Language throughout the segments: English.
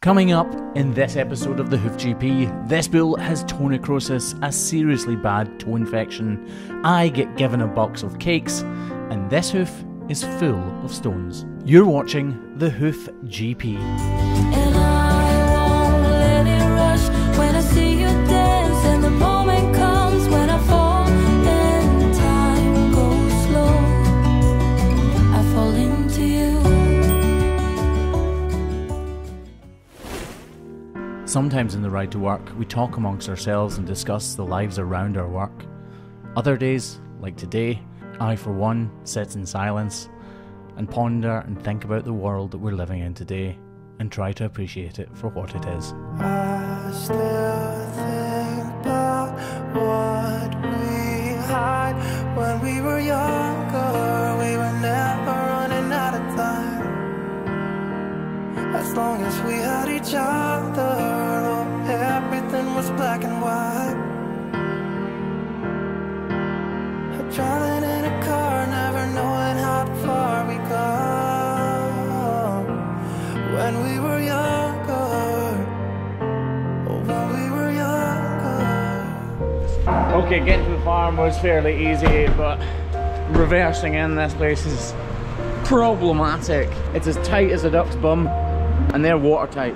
Coming up in this episode of the Hoof GP, this bull has tonocrosis, a seriously bad toe infection. I get given a box of cakes, and this hoof is full of stones. You're watching the Hoof GP. And I won't let it rush when I see you dance, and the moment comes when I fall and time goes slow. I fall into you. Sometimes in the ride to work, we talk amongst ourselves and discuss the lives around our work. Other days, like today, I for one sit in silence and ponder and think about the world that we're living in today and try to appreciate it for what it is. I still think about what we had when we were younger. We were never running out of time. As long as we had each other, oh, everything was black and white. Driving in a car, never knowing how far we go. When we were younger, when we were younger. Okay, getting to the farm was fairly easy, but reversing in this place is problematic. It's as tight as a duck's bum, and they're watertight.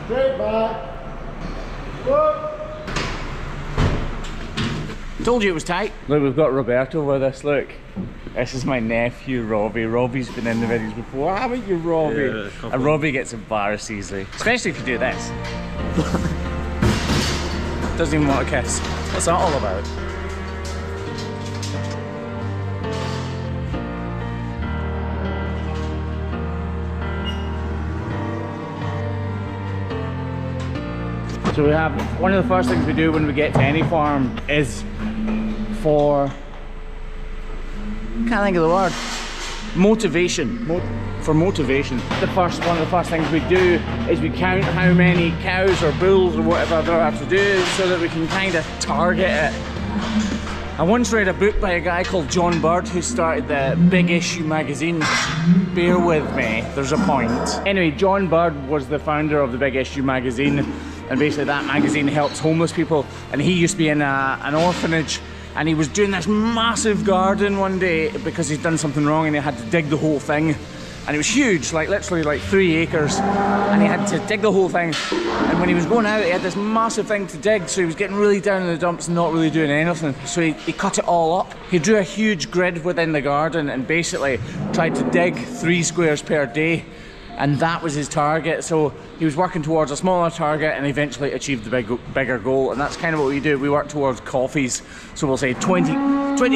Straight back. Look. Told you it was tight. Look, we've got Roberto with us, look. This is my nephew, Robbie. Robbie's been in the videos before, haven't you, Robbie? Yeah, and Robbie gets embarrassed easily. Especially if you do this. Doesn't even want to kiss. What's that all about? So we have, one of the first things we do when we get to any farm is for, can't think of the word, motivation. For motivation. One of the first things we do is we count how many cows or bulls or whatever they have to do so that we can kind of target it. I once read a book by a guy called John Bird who started the Big Issue magazine. Bear with me, there's a point. Anyway, John Bird was the founder of the Big Issue magazine, and basically that magazine helps homeless people, and he used to be in an orphanage, and he was doing this massive garden one day because he'd done something wrong and he had to dig the whole thing. And it was huge, like literally like 3 acres, and he had to dig the whole thing. And when he was going out, he had this massive thing to dig, so he was getting really down in the dumps and not really doing anything. So he cut it all up. He drew a huge grid within the garden and basically tried to dig 3 squares per day, and that was his target. So he was working towards a smaller target and eventually achieved the bigger goal. And that's kind of what we do. We work towards coffees. So we'll say 20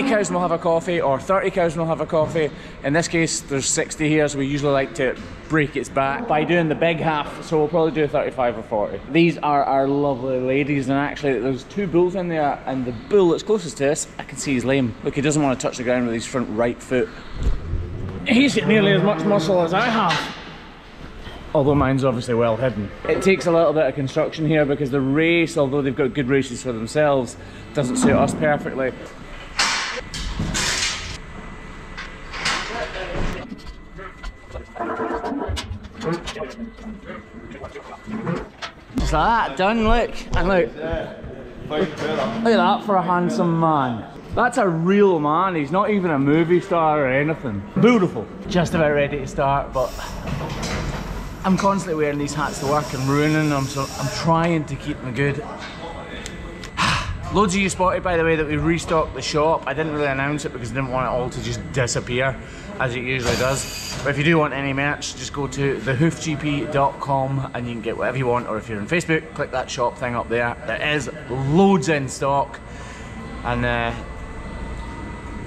cows will have a coffee, or 30 cows will have a coffee. In this case, there's 60 here, so we usually like to break its back by doing the big half. So we'll probably do 35 or 40. These are our lovely ladies, and actually there's 2 bulls in there, and the bull that's closest to us, I can see he's lame. Look, he doesn't want to touch the ground with his front right foot. He's got nearly as much muscle as I have. Although mine's obviously well hidden. It takes a little bit of construction here because the race, although they've got good races for themselves, doesn't suit us perfectly. Just like that, done, look. And look. Look at that for a handsome man. That's a real man, he's not even a movie star or anything. Beautiful. Just about ready to start, but I'm constantly wearing these hats to work and ruining them, so I'm trying to keep them good. Loads of you spotted, by the way, that we restocked the shop. I didn't really announce it because I didn't want it all to just disappear, as it usually does. But if you do want any merch, just go to thehoofgp.com and you can get whatever you want, or if you're on Facebook, click that shop thing up there. There is loads in stock. And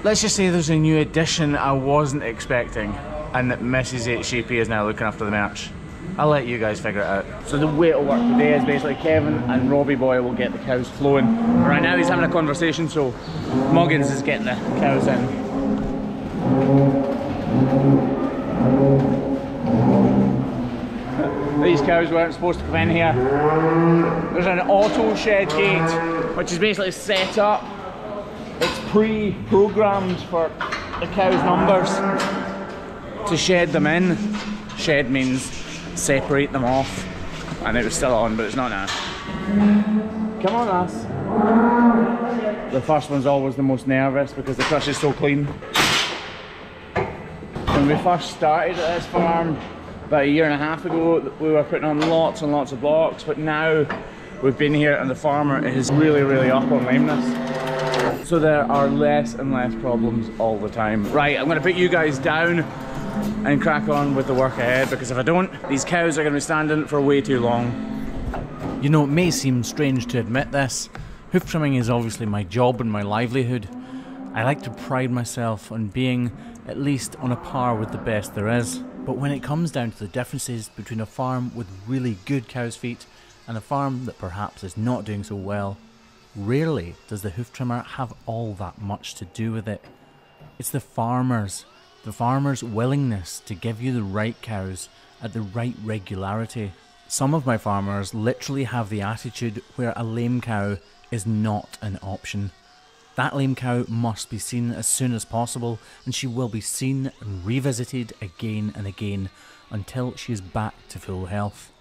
let's just say there's a new addition I wasn't expecting, and that Mrs. HGP is now looking after the merch. I'll let you guys figure it out. So the way it'll work today is basically Kevin and Robbie Boy will get the cows flowing. Right now he's having a conversation, so Muggins is getting the cows in. These cows weren't supposed to come in here. There's an auto shed gate, which is basically set up. It's pre-programmed for the cows' numbers to shed them in. Shed means separate them off. And it was still on, but it's not now. Come on, lass. The first one's always the most nervous because the crush is so clean. When we first started at this farm, about a year and a half ago, we were putting on lots and lots of blocks, but now we've been here and the farmer is really, really up on lameness. So there are less and less problems all the time. Right, I'm going to put you guys down and crack on with the work ahead, because if I don't, these cows are going to be standing for way too long. You know, it may seem strange to admit this, hoof trimming is obviously my job and my livelihood. I like to pride myself on being at least on a par with the best there is. But when it comes down to the differences between a farm with really good cow's feet and a farm that perhaps is not doing so well, rarely does the hoof trimmer have all that much to do with it. It's the farmer's willingness to give you the right cows at the right regularity. Some of my farmers literally have the attitude where a lame cow is not an option. That lame cow must be seen as soon as possible, and she will be seen and revisited again and again until she is back to full health.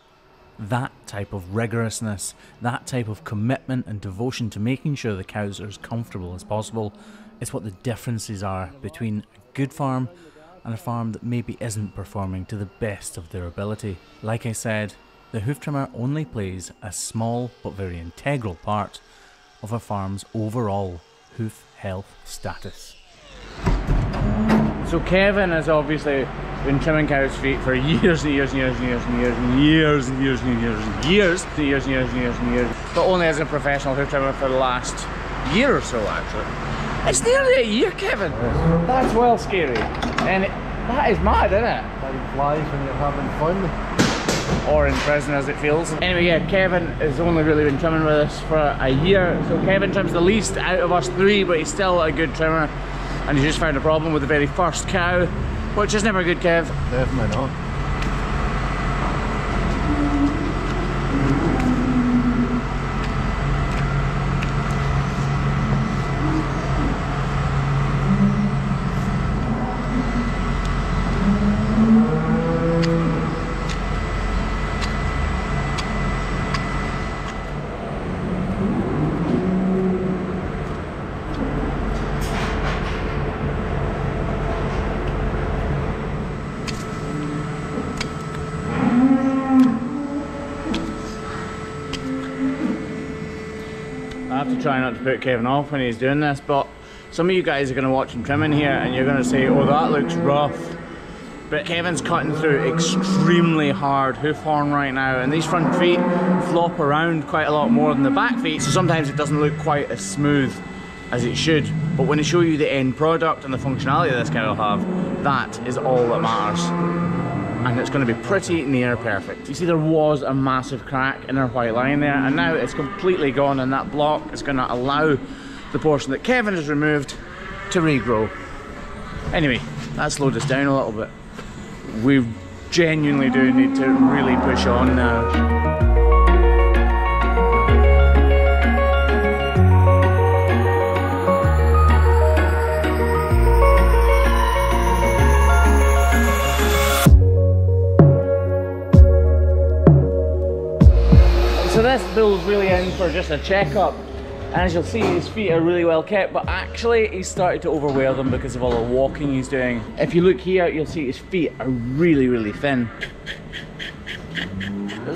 That type of rigorousness, that type of commitment and devotion to making sure the cows are as comfortable as possible is what the differences are between a good farm and a farm that maybe isn't performing to the best of their ability. Like I said, the hoof trimmer only plays a small but very integral part of a farm's overall hoof health status. So Kevin has obviously been trimming cows' feet for years and years and years and years and years and years and years and years and years and years and years and years and years, but only as a professional hoof trimmer for the last year or so actually. It's nearly a year, Kevin. That's well scary, and that is mad, isn't it? Time flies when you're having fun. Or in prison, as it feels. Anyway, yeah, Kevin has only really been trimming with us for a year, so Kevin trims the least out of us three, but he's still a good trimmer, and he just found a problem with the very first cow, which is never good, Kev. Definitely not. I have to try not to put Kevin off when he's doing this, but some of you guys are going to watch him trimming here and you're going to say, oh, that looks rough. But Kevin's cutting through extremely hard hoof horn right now, and these front feet flop around quite a lot more than the back feet, so sometimes it doesn't look quite as smooth as it should. But when I show you the end product and the functionality this cow will have, that is all that matters. And it's going to be pretty near perfect. You see, there was a massive crack in her white line there, and now it's completely gone, and that block is going to allow the portion that Kevin has removed to regrow. Anyway, that slowed us down a little bit. We genuinely do need to really push on now. So this bull's really in for just a checkup, and as you'll see, his feet are really well kept, but actually he's started to overwear them because of all the walking he's doing. If you look here, you'll see his feet are really, really thin.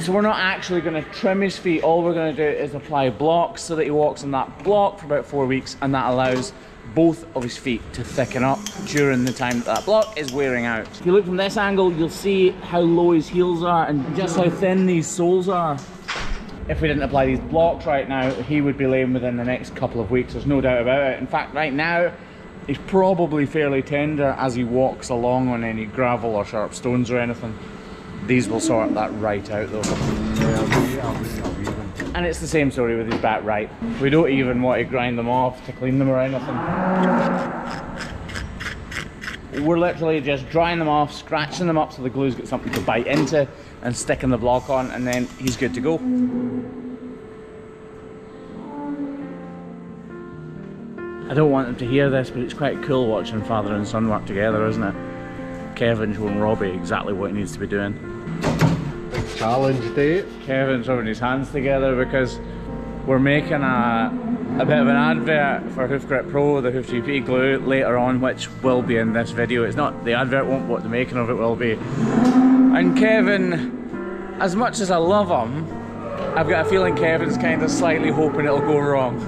So we're not actually going to trim his feet. All we're going to do is apply blocks so that he walks on that block for about 4 weeks, and that allows both of his feet to thicken up during the time that that block is wearing out. If you look from this angle, you'll see how low his heels are and just how thin these soles are. If we didn't apply these blocks right now, he would be lame within the next couple of weeks, there's no doubt about it. In fact, right now, he's probably fairly tender as he walks along on any gravel or sharp stones or anything. These will sort that right out though. And it's the same story with his back right. We don't even want to grind them off to clean them or anything. We're literally just drying them off, scratching them up so the glue's got something to bite into, and sticking the block on, and then he's good to go. I don't want them to hear this, but it's quite cool watching father and son work together, isn't it? Kevin showing Robbie exactly what he needs to be doing. Big challenge day. Kevin's rubbing his hands together because we're making a bit of an advert for Hoof Grip Pro, the Hoof GP glue, later on, which will be in this video. It's not, the advert won't, what the making of it will be. And Kevin, as much as I love him, I've got a feeling Kevin's kind of slightly hoping it'll go wrong.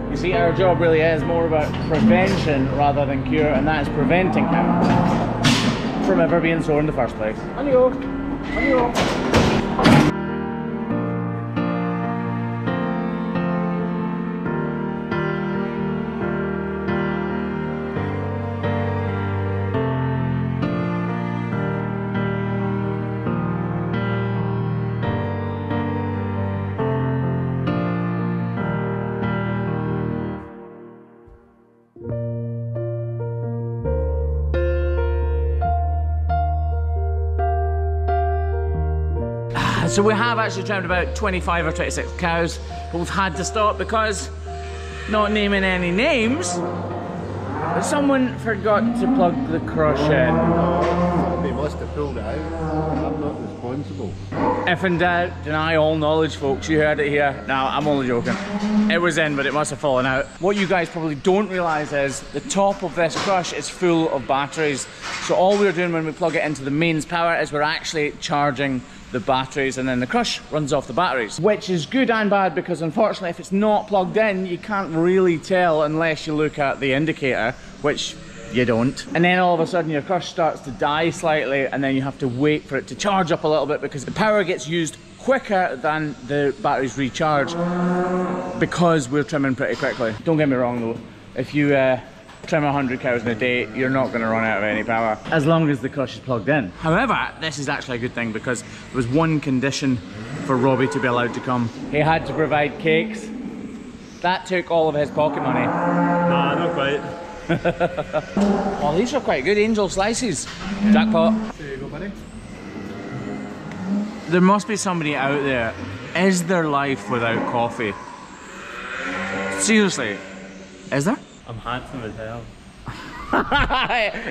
You see, our job really is more about prevention rather than cure, and that is preventing him from ever being sore in the first place. On you go. On you go. So we have actually trimmed about 25 or 26 cows, but we've had to stop because, not naming any names, but someone forgot to plug the crush in. Somebody must have pulled it out. I'm not responsible. If in doubt, deny all knowledge, folks. You heard it here. No, I'm only joking. It was in, but it must have fallen out. What you guys probably don't realise is the top of this crush is full of batteries. So all we're doing when we plug it into the mains power is we're actually charging the batteries, and then the crush runs off the batteries, which is good and bad because unfortunately if it's not plugged in you can't really tell unless you look at the indicator, which you don't, and then all of a sudden your crush starts to die slightly, and then you have to wait for it to charge up a little bit because the power gets used quicker than the batteries recharge because we're trimming pretty quickly. Don't get me wrong though, if you trim 100 cows in a day, you're not going to run out of any power as long as the crush is plugged in. However, this is actually a good thing because there was one condition for Robbie to be allowed to come. He had to provide cakes. That took all of his pocket money. Nah, not quite. Oh, these are quite good angel slices. Jackpot. There you go, buddy. There must be somebody out there. Is there life without coffee? Seriously, is there? I'm handsome as hell.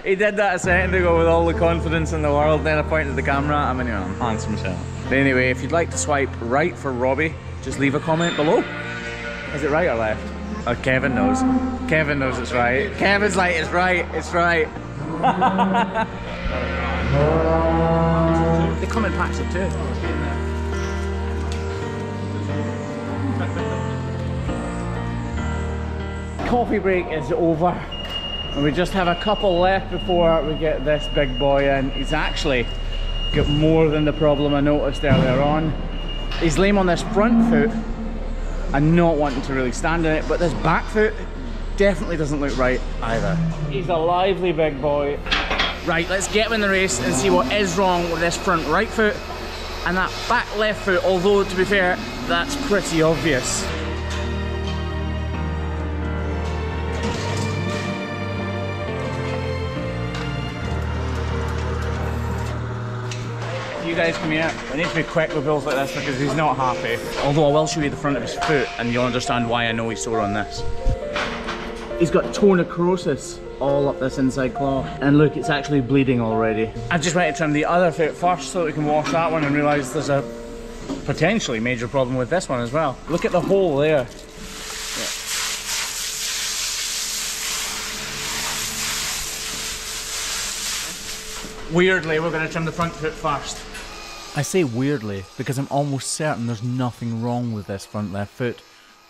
He did that a second ago with all the confidence in the world, then I pointed at the camera. I mean, I'm handsome as hell. But anyway, if you'd like to swipe right for Robbie, just leave a comment below. Is it right or left? Oh, Kevin knows. Kevin knows it's right. Kevin's like, it's right, it's right. They come in packs of 2. Coffee break is over and we just have a couple left before we get this big boy in. He's actually got more than the problem I noticed earlier on. He's lame on this front foot and not wanting to really stand in it, but this back foot definitely doesn't look right either. He's a lively big boy. Right, let's get him in the race and see what is wrong with this front right foot and that back left foot, although to be fair, that's pretty obvious. You guys come here. We need to be quick with bills like this because he's not happy. Although I will show you the front of his foot and you'll understand why I know he's sore on this. He's got toe necrosis all up this inside claw. And look, it's actually bleeding already. I just went to trim the other foot first so that we can wash that one and realise there's a potentially major problem with this one as well. Look at the hole there. Weirdly, we're going to trim the front foot first. I say weirdly because I'm almost certain there's nothing wrong with this front left foot.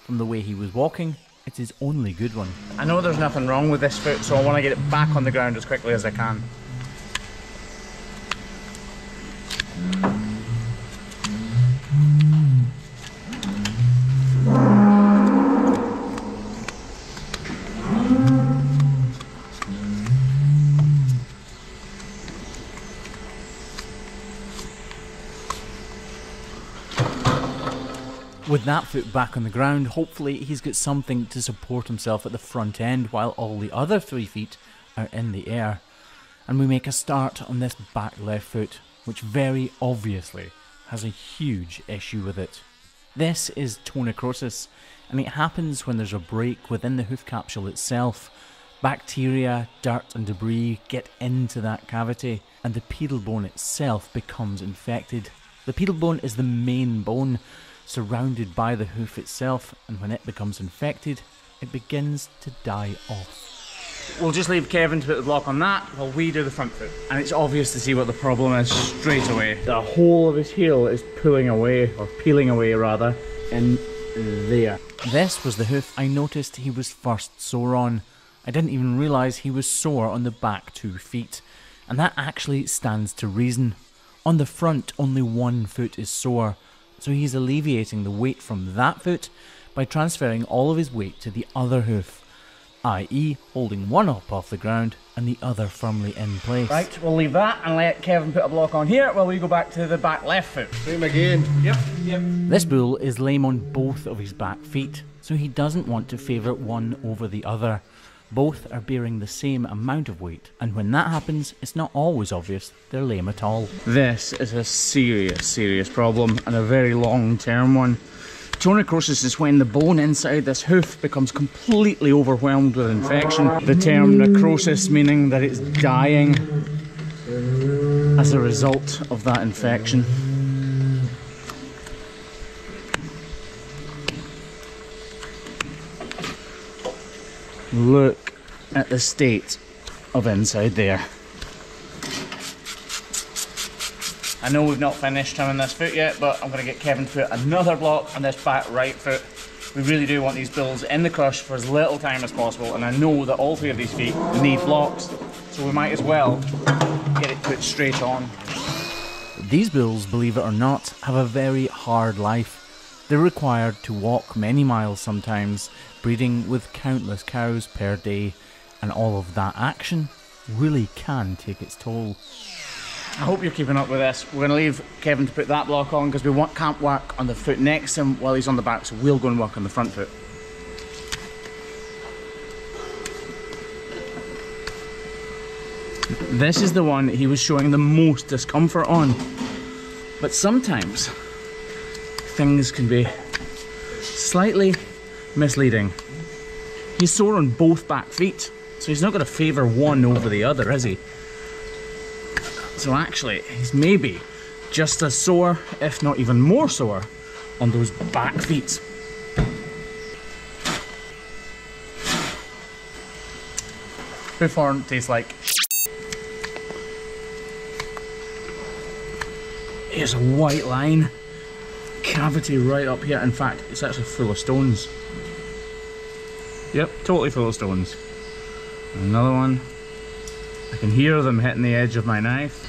From the way he was walking, it's his only good one. I know there's nothing wrong with this foot, so I want to get it back on the ground as quickly as I can. With that foot back on the ground, hopefully he's got something to support himself at the front end while all the other 3 feet are in the air. And we make a start on this back left foot, which very obviously has a huge issue with it. This is necrosis, and it happens when there's a break within the hoof capsule itself. Bacteria, dirt and debris get into that cavity, and the pedal bone itself becomes infected. The pedal bone is the main bone, surrounded by the hoof itself, and when it becomes infected, it begins to die off. We'll just leave Kevin to put the block on that while we do the front foot. And it's obvious to see what the problem is straight away. The whole of his heel is pulling away, or peeling away rather, in there. This was the hoof I noticed he was first sore on. I didn't even realise he was sore on the back 2 feet. And that actually stands to reason. On the front, only 1 foot is sore, so he's alleviating the weight from that foot by transferring all of his weight to the other hoof, i.e. holding one up off the ground and the other firmly in place. Right, we'll leave that and let Kevin put a block on here while we go back to the back left foot. Same again. Yep. This bull is lame on both of his back feet, so he doesn't want to favourite one over the other. Both are bearing the same amount of weight, and when that happens, it's not always obvious they're lame at all. This is a serious problem, and a very long-term one. Toe necrosis is when the bone inside this hoof becomes completely overwhelmed with infection. The term necrosis meaning that it's dying as a result of that infection. Look at the state of inside there. I know we've not finished trimming this foot yet, but I'm going to get Kevin to put another block on this back right foot. We really do want these bulls in the crush for as little time as possible, and I know that all 3 of these feet need blocks, so we might as well get it put straight on. These bulls, believe it or not, have a very hard life. They're required to walk many miles sometimes, breeding with countless cows per day, and all of that action really can take its toll. I hope you're keeping up with this. We're going to leave Kevin to put that block on because we can't work on the foot next to him while he's on the back, so we'll go and work on the front foot. This is the one he was showing the most discomfort on, but sometimes things can be slightly misleading. He's sore on both back feet, so he's not going to favour one over the other, is he? So actually, he's maybe just as sore, if not even more sore, on those back feet. Hoof horn tastes like here's a white line, cavity right up here. In fact, it's actually full of stones. Yep, totally full of stones. Another one. I can hear them hitting the edge of my knife.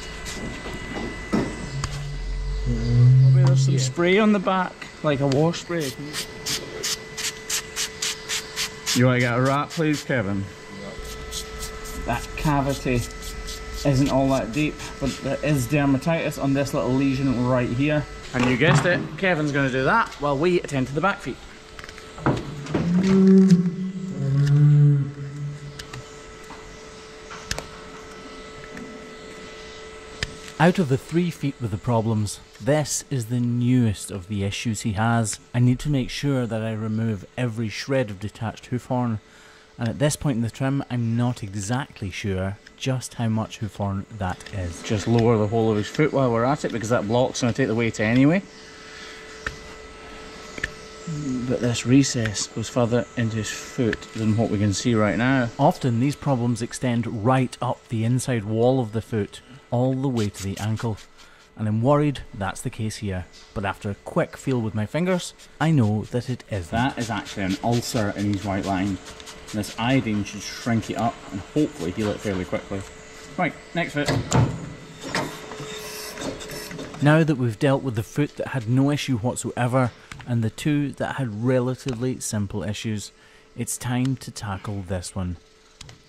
Maybe there's some spray on the back, like a wash spray. You want to get a wrap, please, Kevin? That cavity isn't all that deep, but there is dermatitis on this little lesion right here. And you guessed it, Kevin's going to do that while we attend to the back feet. Out of the 3 feet with the problems, this is the newest of the issues he has. I need to make sure that I remove every shred of detached hoof horn, and at this point in the trim I'm not exactly sure just how much hoof horn that is. Just lower the whole of his foot while we're at it, because that block's going to take the weight anyway. But this recess goes further into his foot than what we can see right now. Often these problems extend right up the inside wall of the foot, all the way to the ankle, and I'm worried that's the case here, but after a quick feel with my fingers, I know that it isn't. That is actually an ulcer in his white line. This iodine should shrink it up and hopefully heal it fairly quickly. Right, next foot. Now that we've dealt with the foot that had no issue whatsoever, and the 2 that had relatively simple issues, it's time to tackle this one.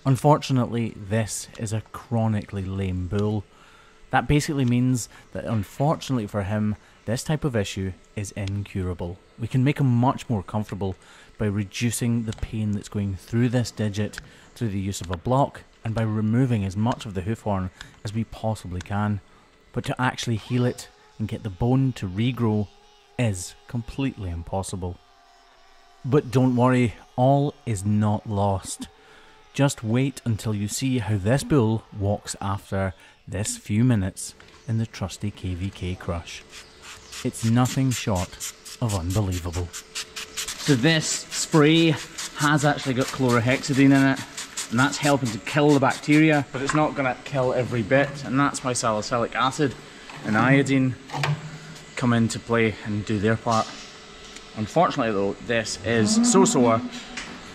Unfortunately, this is a chronically lame bull. That basically means that unfortunately for him, This type of issue is incurable. We can make him much more comfortable by reducing the pain that's going through this digit through the use of a block and by removing as much of the hoof horn as we possibly can. But to actually heal it and get the bone to regrow is completely impossible. But don't worry, all is not lost. Just wait until you see how this bull walks after this few minutes in the trusty KVK crush. It's nothing short of unbelievable. So this spray has actually got chlorhexidine in it, and that's helping to kill the bacteria, but it's not going to kill every bit, and that's why salicylic acid and iodine come into play and do their part. Unfortunately though, this is so sore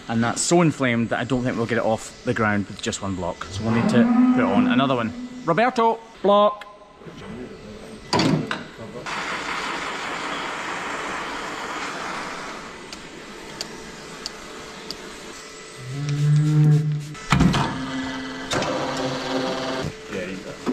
and that's so inflamed that I don't think we'll get it off the ground with just one block, so we'll need to put on another one. Roberto, block!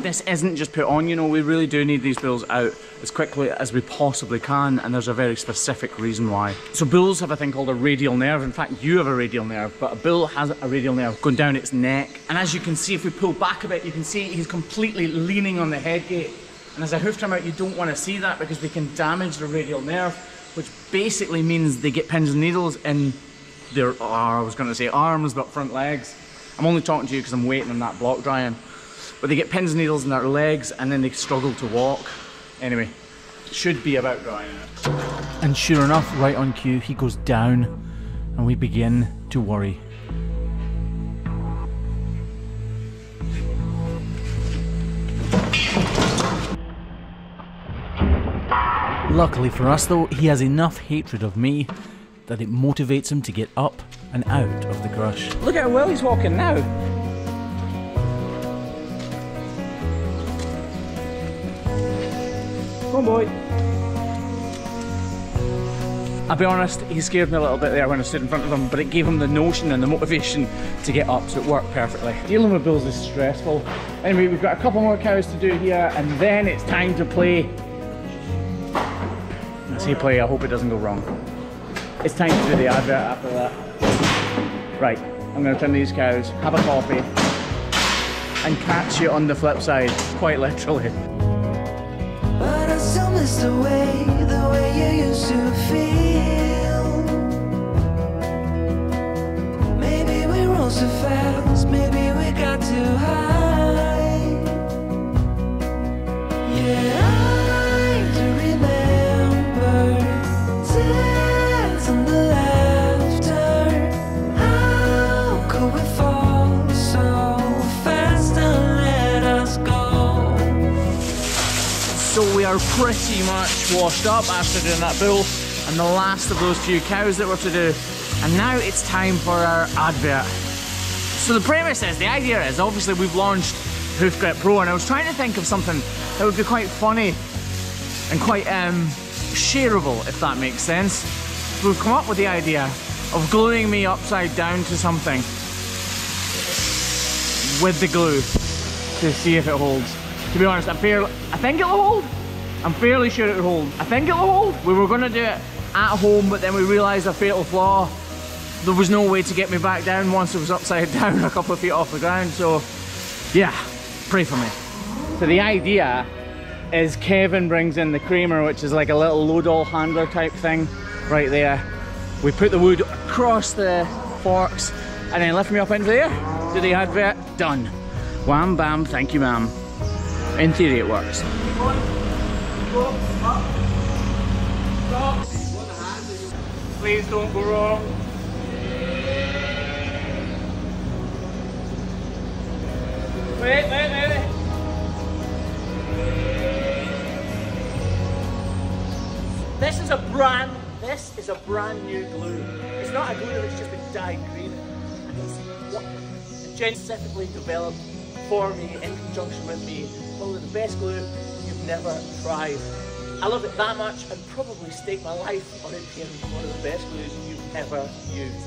This isn't just put on, you know, we really do need these bulls out as quickly as we possibly can, and there's a very specific reason why. So bulls have a thing called a radial nerve. In fact, you have a radial nerve, but a bull has a radial nerve going down its neck. And as you can see, if we pull back a bit, you can see he's completely leaning on the head gate. And as a hoof trim out, you don't want to see that because they can damage the radial nerve, which basically means they get pins and needles in their, I was going to say arms, but front legs. I'm only talking to you because I'm waiting on that block drying. But they get pins and needles in their legs and then they struggle to walk. Anyway, it should be about drying it. And sure enough, right on cue, he goes down and we begin to worry. Luckily for us though, he has enough hatred of me that it motivates him to get up and out of the crush. Look at how well he's walking now. Come on, boy. I'll be honest, he scared me a little bit there when I stood in front of him, but it gave him the notion and the motivation to get up, so it worked perfectly. Dealing with bulls is stressful. Anyway, we've got a couple more cows to do here, and then it's time to play. I say play, I hope it doesn't go wrong. It's time to do the advert after that. Right, I'm going to trim these cows, have a coffee, and catch you on the flip side, quite literally. But I still miss the way you used to feel. Maybe we rose too fast, maybe we got too high. Yeah, I do remember tears and the laughter. How could we fall so fast and let us go? So we are pretty much washed up after doing that bull and the last of those few cows that were to do. And now it's time for our advert. So the premise is, the idea is, obviously we've launched Hoof Grip Pro, and I was trying to think of something that would be quite funny and quite shareable, if that makes sense. So we've come up with the idea of gluing me upside down to something with the glue to see if it holds. To be honest, I think it'll hold. I'm fairly sure it'll hold. I think it'll hold. We were going to do it at home, but then we realised a fatal flaw. There was no way to get me back down once it was upside down a couple of feet off the ground, so yeah, pray for me. So the idea is Kevin brings in the creamer, which is like a little load-all handler type thing right there. We put the wood across the forks and then lift me up into there, do the advert, done. Wham bam, thank you ma'am. In theory it works. Please don't go wrong. Wait. This is a brand new glue. It's not a glue that's just been dyed green. And it's specifically developed for me in conjunction with me. One of the best glue you've never tried. I love it that much and probably stake my life on it being one of the best glues you've ever used.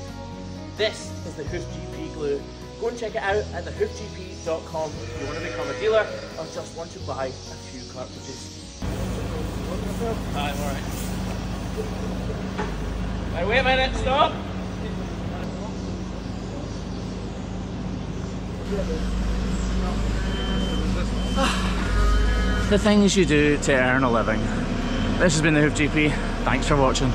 This is the Hoof GP glue. Go and check it out at thehoofgp.com if you want to become a dealer or just want to buy a few cartridges. I'm alright. Right, wait a minute, stop! The things you do to earn a living. This has been the Hoof GP. Thanks for watching.